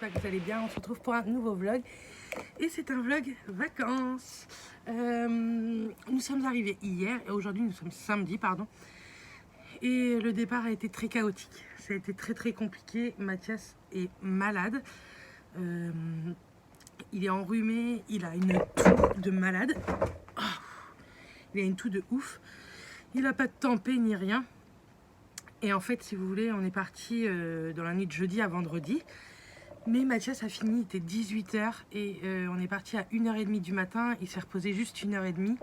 j'espère que vous allez bien. On se retrouve pour un nouveau vlog et c'est un vlog vacances. Nous sommes arrivés hier et aujourd'hui nous sommes samedi, pardon. Et le départ a été très chaotique, ça a été très compliqué. Mathias est malade, il est enrhumé, il a une toux de malade, il a une toux de ouf, il n'a pas de tempête ni rien. Et en fait, si vous voulez, on est parti dans la nuit de jeudi à vendredi. Mais Mathias a fini, il était 18 h et on est parti à 1h30 du matin. Il s'est reposé juste 1h30.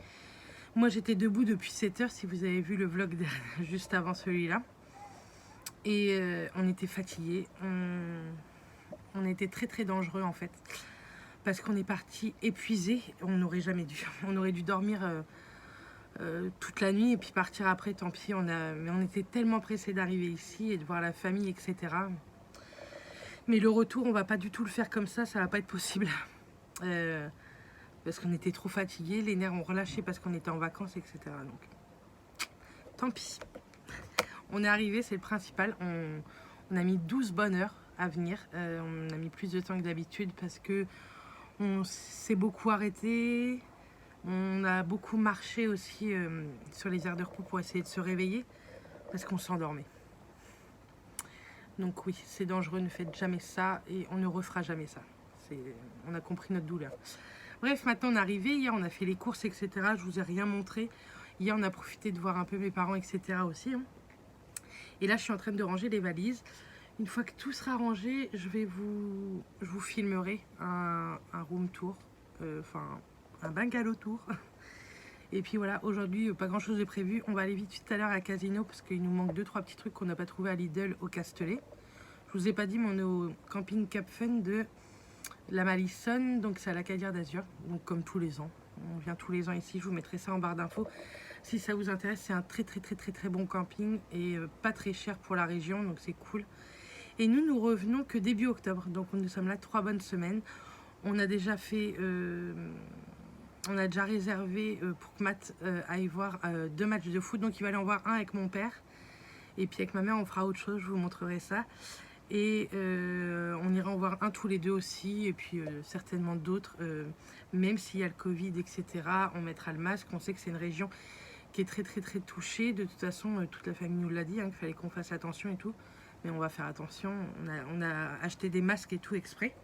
Moi, j'étais debout depuis 7 h, si vous avez vu le vlog juste avant celui-là. Et on était fatigués. On était très dangereux en fait. Parce qu'on est parti épuisé. On n'aurait jamais dû. On aurait dû dormir toute la nuit et puis partir après, tant pis. Mais on était tellement pressés d'arriver ici et de voir la famille, etc. Mais le retour, on va pas du tout le faire comme ça va pas être possible. Parce qu'on était trop fatigués, les nerfs ont relâché parce qu'on était en vacances, etc. Donc, tant pis. On est arrivé, c'est le principal. On a mis 12 bonnes heures à venir. On a mis plus de temps que d'habitude parce que on s'est beaucoup arrêté. On a beaucoup marché aussi sur les aires de repos pour essayer de se réveiller parce qu'on s'endormait. Donc oui, c'est dangereux, ne faites jamais ça et on ne refera jamais ça. On a compris notre douleur. Bref, maintenant on est arrivé, hier on a fait les courses, etc. Je vous ai rien montré. Hier on a profité de voir un peu mes parents, etc. aussi. Et là je suis en train de ranger les valises. Une fois que tout sera rangé, je vous filmerai un room tour, un bungalow tour. Et puis voilà, aujourd'hui pas grand chose de prévu. On va aller vite tout à l'heure à Casino parce qu'il nous manque 2-3 petits trucs qu'on n'a pas trouvé à Lidl au Castellet. Je vous ai pas dit, mais on est au camping Cap Fun de la Malissonne, donc c'est à la Cadière d'Azur, donc comme tous les ans. On vient tous les ans ici, je vous mettrai ça en barre d'infos. Si ça vous intéresse, c'est un très bon camping et pas très cher pour la région, donc c'est cool. Et nous revenons que début octobre, donc nous sommes là 3 bonnes semaines. On a déjà fait... on a déjà réservé pour que Matt aille voir 2 matchs de foot. Donc il va aller en voir un avec mon père. Et puis avec ma mère, on fera autre chose, je vous montrerai ça. Et on ira en voir un tous les deux aussi. Et puis certainement d'autres. Même s'il y a le Covid, etc. On mettra le masque. On sait que c'est une région qui est très touchée. De toute façon, toute la famille nous l'a dit, qu'il fallait qu'on fasse attention et tout. Mais on va faire attention. On a acheté des masques et tout exprès.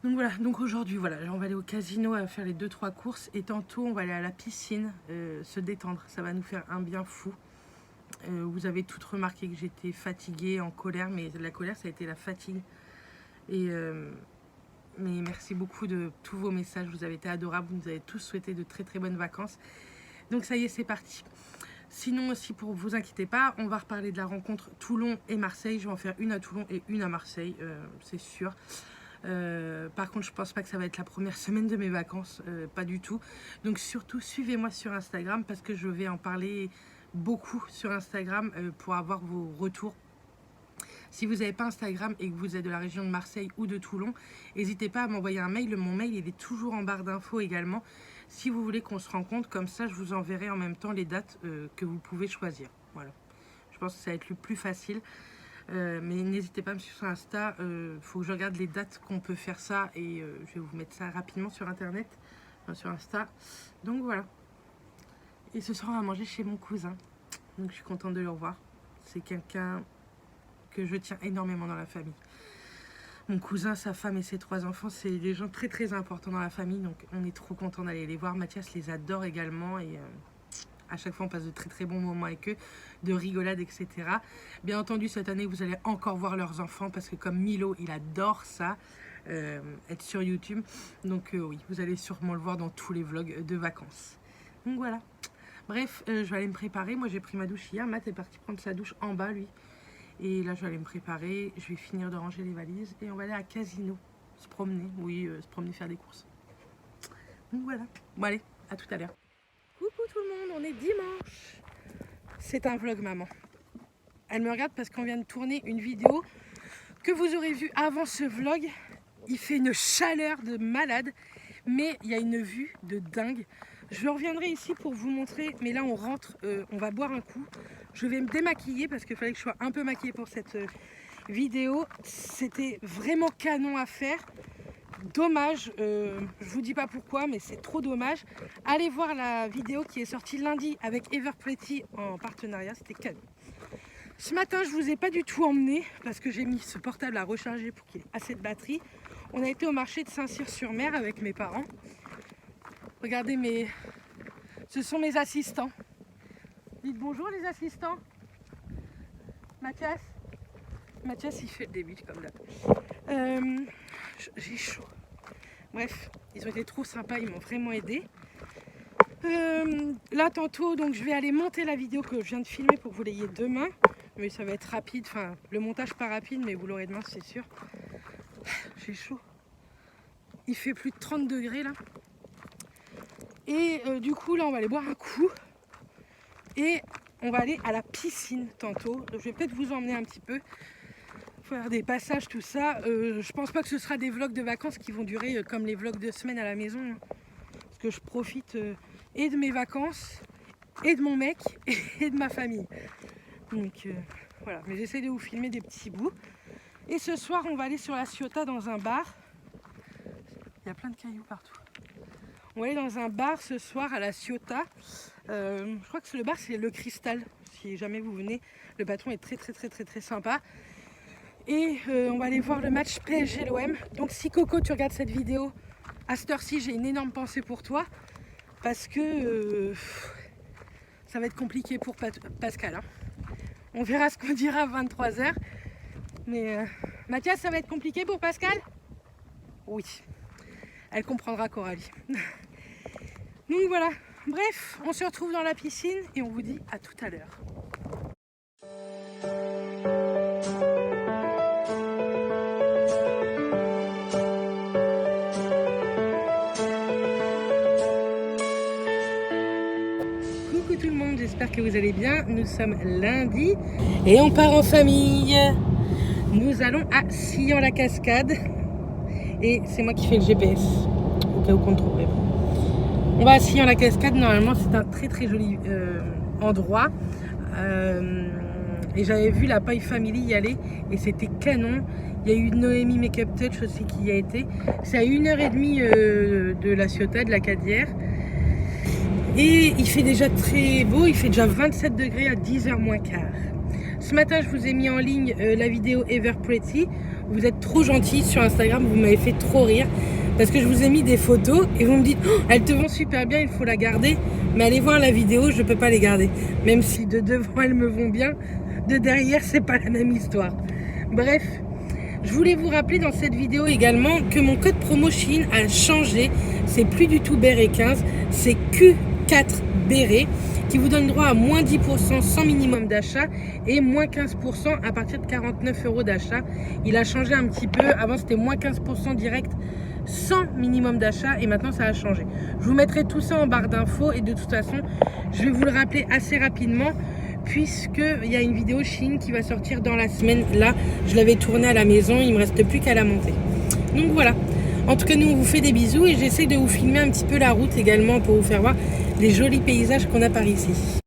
Donc voilà, donc aujourd'hui, voilà, on va aller au casino à faire les 2-3 courses et tantôt on va aller à la piscine se détendre. Ça va nous faire un bien fou. Vous avez toutes remarqué que j'étais fatiguée, en colère, mais la colère ça a été la fatigue. Et mais merci beaucoup de tous vos messages, vous avez été adorables, vous nous avez tous souhaité de très bonnes vacances. Donc ça y est, c'est parti. Sinon aussi, pour vous inquiétez pas, on va reparler de la rencontre Toulon et Marseille. Je vais en faire une à Toulon et une à Marseille, c'est sûr. Par contre je pense pas que ça va être la première semaine de mes vacances, pas du tout. Donc surtout suivez-moi sur Instagram parce que je vais en parler beaucoup sur Instagram pour avoir vos retours. Si vous n'avez pas Instagram et que vous êtes de la région de Marseille ou de Toulon, n'hésitez pas à m'envoyer un mail. Mon mail il est toujours en barre d'infos également. Si vous voulez qu'on se rencontre, comme ça je vous enverrai en même temps les dates que vous pouvez choisir. Voilà, je pense que ça va être le plus facile. Mais n'hésitez pas à me suivre sur Insta, faut que je regarde les dates qu'on peut faire ça et je vais vous mettre ça rapidement sur internet, sur Insta. Donc voilà. Et ce soir on va manger chez mon cousin, donc je suis contente de le revoir. C'est quelqu'un que je tiens énormément dans la famille. Mon cousin, sa femme et ses 3 enfants, c'est des gens très importants dans la famille, donc on est trop content d'aller les voir. Mathias les adore également et à chaque fois on passe de très bons moments avec eux, de rigolade, etc. Bien entendu cette année vous allez encore voir leurs enfants parce que comme Milo il adore ça, être sur YouTube. Donc oui, vous allez sûrement le voir dans tous les vlogs de vacances. Donc voilà. Bref, je vais aller me préparer. Moi j'ai pris ma douche hier, Matt est parti prendre sa douche en bas lui. Et là je vais aller me préparer, je vais finir de ranger les valises et on va aller à Casino. Se promener, oui, se promener, faire des courses. Donc voilà. Bon allez, à tout à l'heure. Coucou tout le monde, on est dimanche. C'est un vlog maman. Elle me regarde parce qu'on vient de tourner une vidéo que vous aurez vue avant ce vlog. Il fait une chaleur de malade, mais il y a une vue de dingue. Je reviendrai ici pour vous montrer, mais là on rentre, on va boire un coup. Je vais me démaquiller parce qu'il fallait que je sois un peu maquillée pour cette vidéo. C'était vraiment canon à faire. Dommage, je vous dis pas pourquoi, mais c'est trop dommage. Allez voir la vidéo qui est sortie lundi avec Everpretty en partenariat, c'était canon. Ce matin, je vous ai pas du tout emmené parce que j'ai mis ce portable à recharger pour qu'il ait assez de batterie. On a été au marché de Saint-Cyr-sur-Mer avec mes parents. Regardez, ce sont mes assistants. Dites bonjour les assistants. Mathias. Mathias, il fait le début comme là. J'ai chaud. Bref, ils ont été trop sympas, ils m'ont vraiment aidé. Là tantôt, donc je vais aller monter la vidéo que je viens de filmer pour que vous l'ayez demain. Mais ça va être rapide, enfin le montage pas rapide, mais vous l'aurez demain c'est sûr. J'ai chaud. Il fait plus de 30 degrés là. Et du coup là on va aller boire un coup. Et on va aller à la piscine tantôt. Donc, je vais peut-être vous emmener un petit peu. Faire des passages, tout ça. Je pense pas que ce sera des vlogs de vacances qui vont durer comme les vlogs de semaine à la maison. Hein. Parce que je profite et de mes vacances, et de mon mec, et de ma famille. Donc voilà, mais j'essaie de vous filmer des petits bouts. Et ce soir, on va aller sur la Ciotat dans un bar. Il y a plein de cailloux partout. On va aller dans un bar ce soir à la Ciotat. Je crois que le bar, c'est le Cristal. Si jamais vous venez, le patron est très sympa. Et on va aller voir le match PSG-l'OM. Donc si Coco, tu regardes cette vidéo, à cette heure-ci, j'ai une énorme pensée pour toi. Parce que ça va être compliqué pour Pascal. Hein. On verra ce qu'on dira à 23h. Mais Mathias, ça va être compliqué pour Pascal? Oui. Elle comprendra Coralie. Donc voilà. Bref, on se retrouve dans la piscine et on vous dit à tout à l'heure. Coucou tout le monde, j'espère que vous allez bien. Nous sommes lundi et on part en famille. Nous allons à Sillon-la-Cascade et c'est moi qui fais le GPS au cas où qu'on ne trouverait pas. On va à Sillon-la-Cascade, normalement c'est un très joli endroit et j'avais vu la Paille Family y aller et c'était canon. Il y a eu Noémie Make-up Touch aussi qui y a été. C'est à 1h30 de la Ciotat, de la Cadière. Et il fait déjà très beau, il fait déjà 27 degrés à 10h moins quart. Ce matin, je vous ai mis en ligne la vidéo Everpretty. Vous êtes trop gentils sur Instagram, vous m'avez fait trop rire. Parce que je vous ai mis des photos et vous me dites oh, elles te vont super bien, il faut la garder. Mais allez voir la vidéo, je ne peux pas les garder. Même si de devant elles me vont bien, de derrière c'est pas la même histoire. Bref, je voulais vous rappeler dans cette vidéo également que mon code promo Shein a changé. C'est plus du tout Béret 15, c'est Q4 Béret qui vous donne droit à moins 10% sans minimum d'achat et moins 15% à partir de 49 € d'achat. Il a changé un petit peu, avant c'était moins 15% direct sans minimum d'achat et maintenant ça a changé. Je vous mettrai tout ça en barre d'infos et de toute façon je vais vous le rappeler assez rapidement puisqu'il y a une vidéo Shein qui va sortir dans la semaine. Là je l'avais tournée à la maison, il ne me reste plus qu'à la monter. Donc voilà, en tout cas nous on vous fait des bisous et j'essaie de vous filmer un petit peu la route également pour vous faire voir les jolis paysages qu'on a par ici.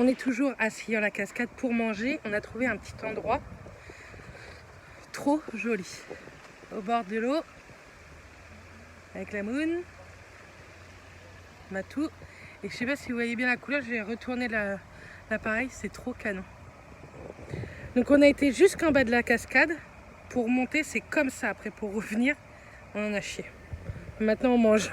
On est toujours assis à la cascade pour manger. On a trouvé un petit endroit trop joli. Au bord de l'eau. Avec la moon. Matou. Et je sais pas si vous voyez bien la couleur, je vais retourner l'appareil, c'est trop canon. Donc on a été jusqu'en bas de la cascade. Pour monter, c'est comme ça. Après, pour revenir, on en a chié. Maintenant, on mange.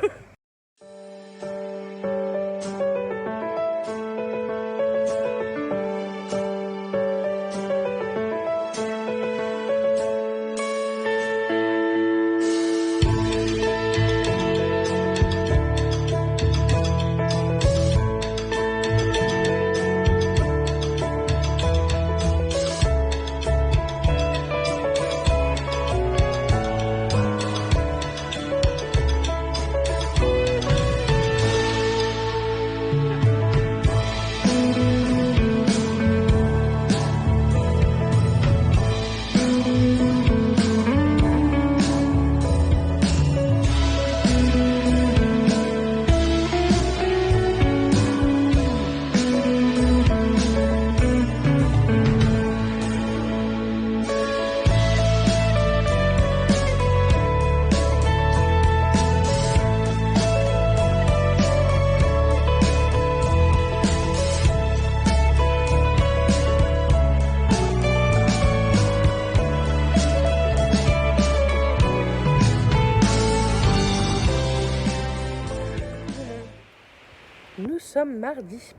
Nous sommes mardi.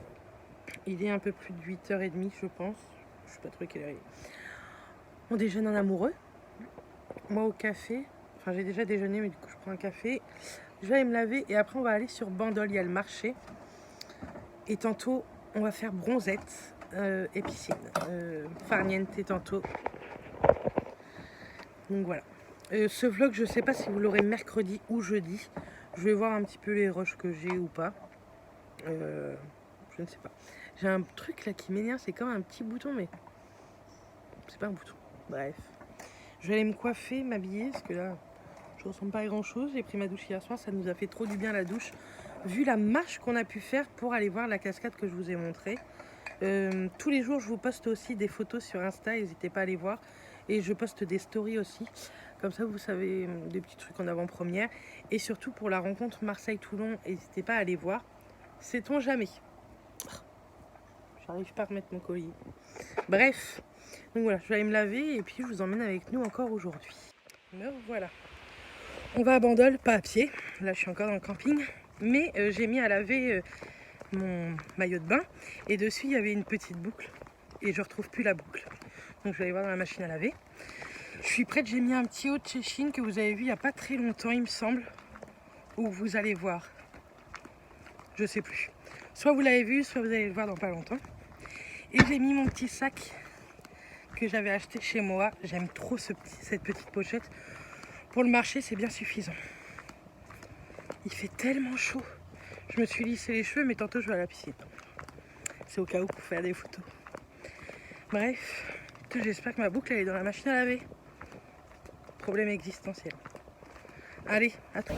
Il est un peu plus de 8h30 je pense. Je sais pas trop quelle heure il est. On déjeune en amoureux. Moi au café. Enfin j'ai déjà déjeuné mais du coup je prends un café. Je vais aller me laver et après on va aller sur Bandol. Il y a le marché. Et tantôt on va faire bronzette et piscine. Farniente tantôt. Donc voilà. Ce vlog je sais pas si vous l'aurez mercredi ou jeudi. Je vais voir un petit peu les rushs que j'ai ou pas. Je ne sais pas. J'ai un truc là qui m'énerve, c'est comme un petit bouton, mais c'est pas un bouton. Bref, je vais aller me coiffer, m'habiller, parce que là, je ressemble pas à grand chose. J'ai pris ma douche hier soir, ça nous a fait trop du bien la douche, vu la marche qu'on a pu faire pour aller voir la cascade que je vous ai montré. Tous les jours, je vous poste aussi des photos sur Insta, n'hésitez pas à les voir. Et je poste des stories aussi, comme ça vous savez, des petits trucs en avant-première. Et surtout pour la rencontre Marseille-Toulon, n'hésitez pas à aller voir. Sait-on jamais. J'arrive pas à remettre mon colis. Bref, donc voilà, je vais aller me laver et puis je vous emmène avec nous encore aujourd'hui. Me voilà. On va à Bandol, pas à pied. Là, je suis encore dans le camping. Mais j'ai mis à laver mon maillot de bain. Et dessus, il y avait une petite boucle. Et je retrouve plus la boucle. Donc je vais aller voir dans la machine à laver. Je suis prête, j'ai mis un petit haut de chez Chine que vous avez vu il n'y a pas très longtemps, il me semble. Où vous allez voir. Je sais plus. Soit vous l'avez vu, soit vous allez le voir dans pas longtemps. Et j'ai mis mon petit sac que j'avais acheté chez moi. J'aime trop cette petite pochette. Pour le marché, c'est bien suffisant. Il fait tellement chaud. Je me suis lissé les cheveux, mais tantôt je vais à la piscine. C'est au cas où pour faire des photos. Bref, j'espère que ma boucle elle est dans la machine à laver. Problème existentiel. Allez, à tout.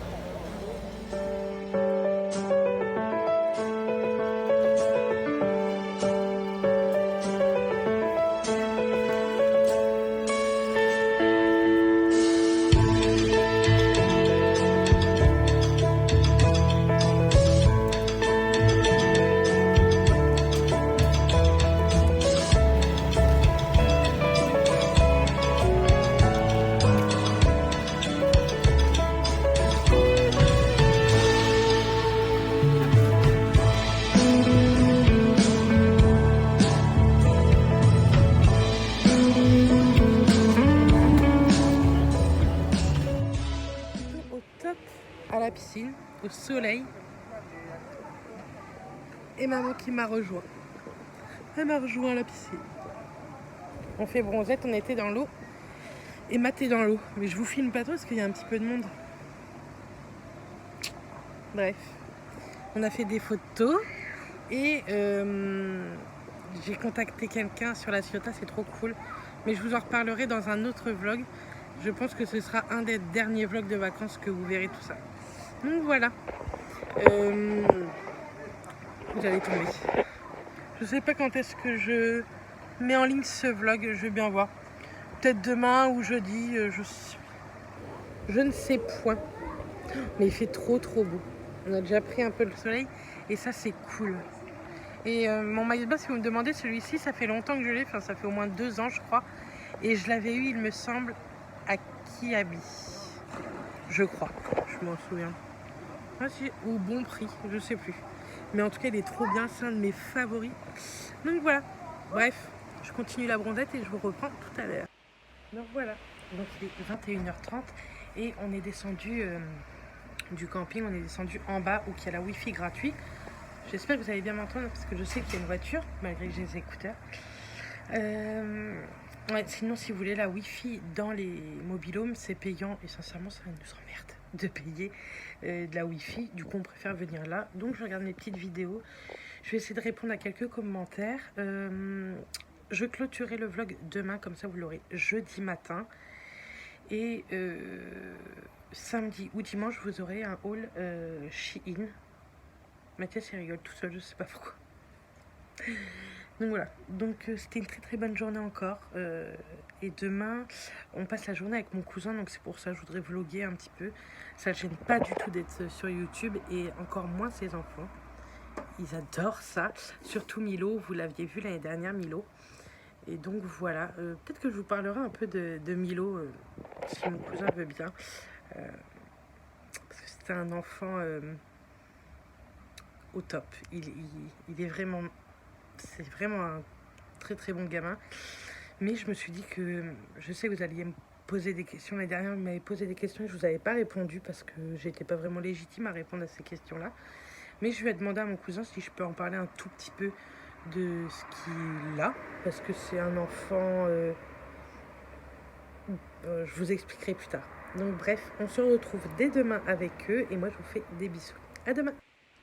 À la piscine, au soleil, et maman qui m'a rejoint. Elle m'a rejoint à la piscine. On fait bronzette, on était dans l'eau et Matt est dans l'eau. Mais je vous filme pas trop parce qu'il y a un petit peu de monde. Bref, on a fait des photos et j'ai contacté quelqu'un sur la Ciotat, c'est trop cool. Mais je vous en reparlerai dans un autre vlog. Je pense que ce sera un des derniers vlogs de vacances que vous verrez tout ça. Donc voilà. J'allais tomber. Je sais pas quand est-ce que je mets en ligne ce vlog, je vais bien voir. Peut-être demain ou jeudi, je ne sais point. Mais il fait trop beau. On a déjà pris un peu le soleil et ça c'est cool. Et mon maillot de bain, si vous me demandez, celui-ci, ça fait longtemps que je l'ai, enfin ça fait au moins 2 ans je crois. Et je l'avais eu, il me semble, à Kiabi. Je crois, je m'en souviens. Ah, si, au bon prix, je sais plus. Mais en tout cas, il est trop bien, c'est un de mes favoris. Donc voilà, bref, je continue la bronzette et je vous reprends tout à l'heure. Donc voilà, donc il est 21h30 et on est descendu du camping, on est descendu en bas où il y a la wifi gratuit. J'espère que vous allez bien m'entendre parce que je sais qu'il y a une voiture, malgré que j'ai les écouteurs. Ouais, sinon, si vous voulez la wifi dans les mobilhomes, c'est payant et sincèrement, ça nous emmerde de payer de la wifi. Du coup, on préfère venir là. Donc, je regarde mes petites vidéos. Je vais essayer de répondre à quelques commentaires. Je clôturerai le vlog demain, comme ça vous l'aurez jeudi matin. Et samedi ou dimanche, vous aurez un haul Shein. Mathias, il rigole tout seul, je sais pas pourquoi. Donc voilà, donc c'était une très bonne journée encore. Et demain, on passe la journée avec mon cousin, donc c'est pour ça que je voudrais vlogger un petit peu. Ça ne gêne pas du tout d'être sur YouTube et encore moins ses enfants. Ils adorent ça, surtout Milo, vous l'aviez vu l'année dernière, Milo. Et donc voilà, peut-être que je vous parlerai un peu de Milo, si mon cousin veut bien. Parce que c'était un enfant au top. Il est vraiment... C'est vraiment un très bon gamin. Mais je me suis dit que... Je sais que vous alliez me poser des questions. L'année dernière, vous m'avez posé des questions et je vous avais pas répondu parce que j'étais pas vraiment légitime à répondre à ces questions-là. Mais je vais demander à mon cousin si je peux en parler un tout petit peu de ce qu'il a. Parce que c'est un enfant... je vous expliquerai plus tard. Donc bref, on se retrouve dès demain avec eux. Et moi, je vous fais des bisous. À demain.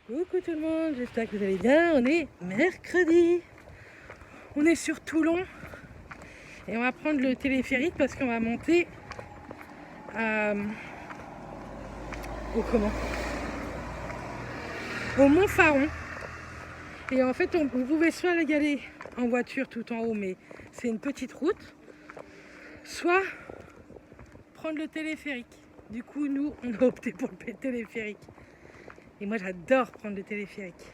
Coucou tout le monde, j'espère que vous allez bien. On est mercredi. On est sur Toulon. Et on va prendre le téléphérique parce qu'on va monter au Mont Faron. Et en fait, vous pouvez soit y aller en voiture tout en haut, mais c'est une petite route, soit prendre le téléphérique. Du coup, nous, on a opté pour le téléphérique. Et moi, j'adore prendre le téléphérique.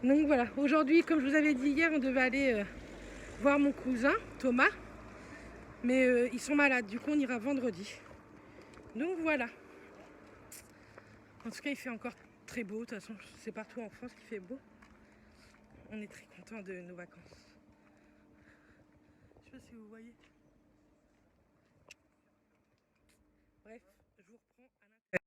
Donc voilà, aujourd'hui, comme je vous avais dit hier, on devait aller voir mon cousin, Thomas. Mais ils sont malades, du coup, on ira vendredi. Donc voilà. En tout cas, il fait encore très beau. De toute façon, c'est partout en France qu'il fait beau. On est très contents de nos vacances. Je sais pas si vous voyez. Bref, je vous reprends à l'intérieur.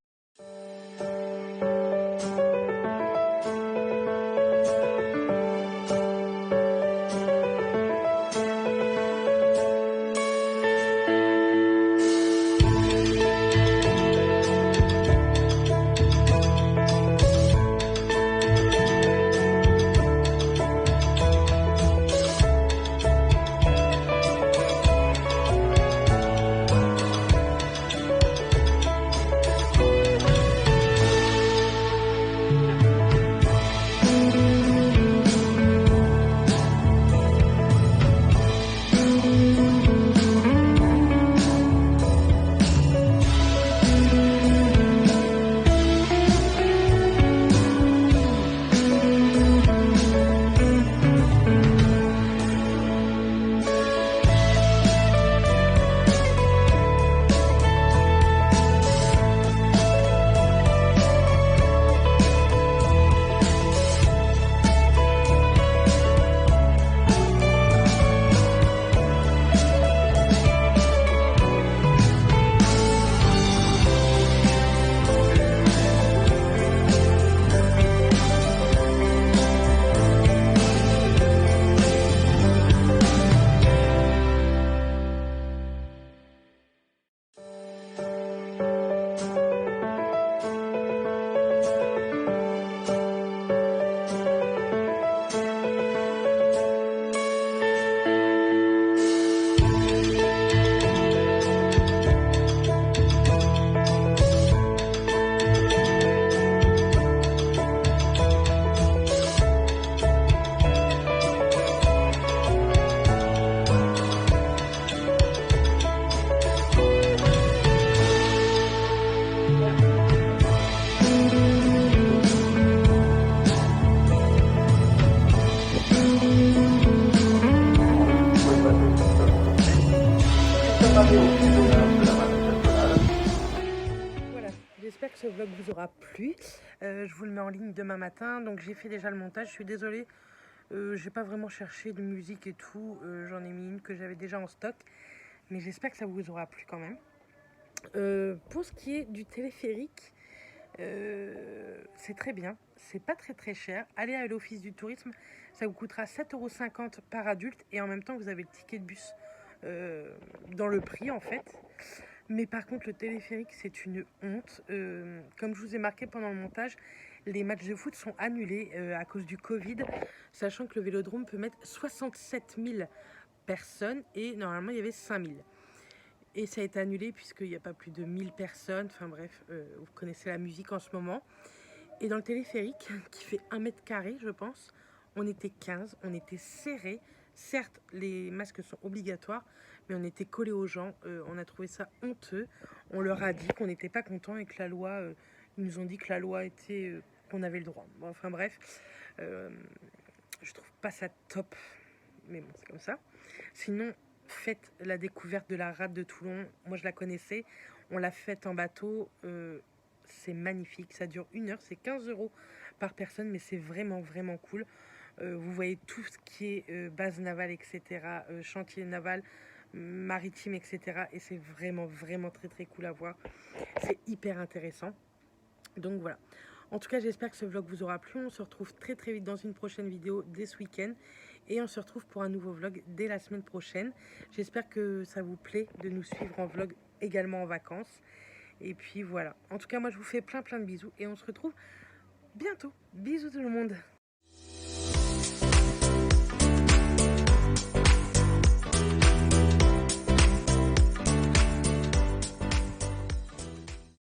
vlog vous aura plu. Je vous le mets en ligne demain matin. Donc j'ai fait déjà le montage. Je suis désolée. J'ai pas vraiment cherché de musique et tout. J'en ai mis une que j'avais déjà en stock. Mais j'espère que ça vous aura plu quand même. Pour ce qui est du téléphérique, c'est très bien. C'est pas très cher. Allez à l'office du tourisme. Ça vous coûtera 7,50 € par adulte. Et en même temps, vous avez le ticket de bus dans le prix en fait. Mais par contre, le téléphérique, c'est une honte. Comme je vous ai marqué pendant le montage, les matchs de foot sont annulés à cause du Covid, sachant que le Vélodrome peut mettre 67 000 personnes et normalement, il y avait 5 000. Et ça a été annulé puisqu'il n'y a pas plus de 1000 personnes. Enfin bref, vous connaissez la musique en ce moment. Et dans le téléphérique, qui fait 1 m², je pense, on était 15, on était serrés. Certes, les masques sont obligatoires, mais on était collés aux gens. On a trouvé ça honteux. On leur a dit qu'on n'était pas content et que la loi, ils nous ont dit que la loi était, qu'on avait le droit. Bon, enfin bref, je trouve pas ça top, mais bon, c'est comme ça. Sinon, faites la découverte de la rade de Toulon. Moi, je la connaissais. On l'a faite en bateau. C'est magnifique. Ça dure 1 heure. C'est 15 € par personne, mais c'est vraiment cool. Vous voyez tout ce qui est base navale, etc., chantier naval, maritime, etc. Et c'est vraiment très cool à voir. C'est hyper intéressant. Donc voilà. En tout cas, j'espère que ce vlog vous aura plu. On se retrouve très vite dans une prochaine vidéo dès ce week-end. Et on se retrouve pour un nouveau vlog dès la semaine prochaine. J'espère que ça vous plaît de nous suivre en vlog également en vacances. Et puis voilà. En tout cas, moi, je vous fais plein de bisous. Et on se retrouve bientôt. Bisous tout le monde.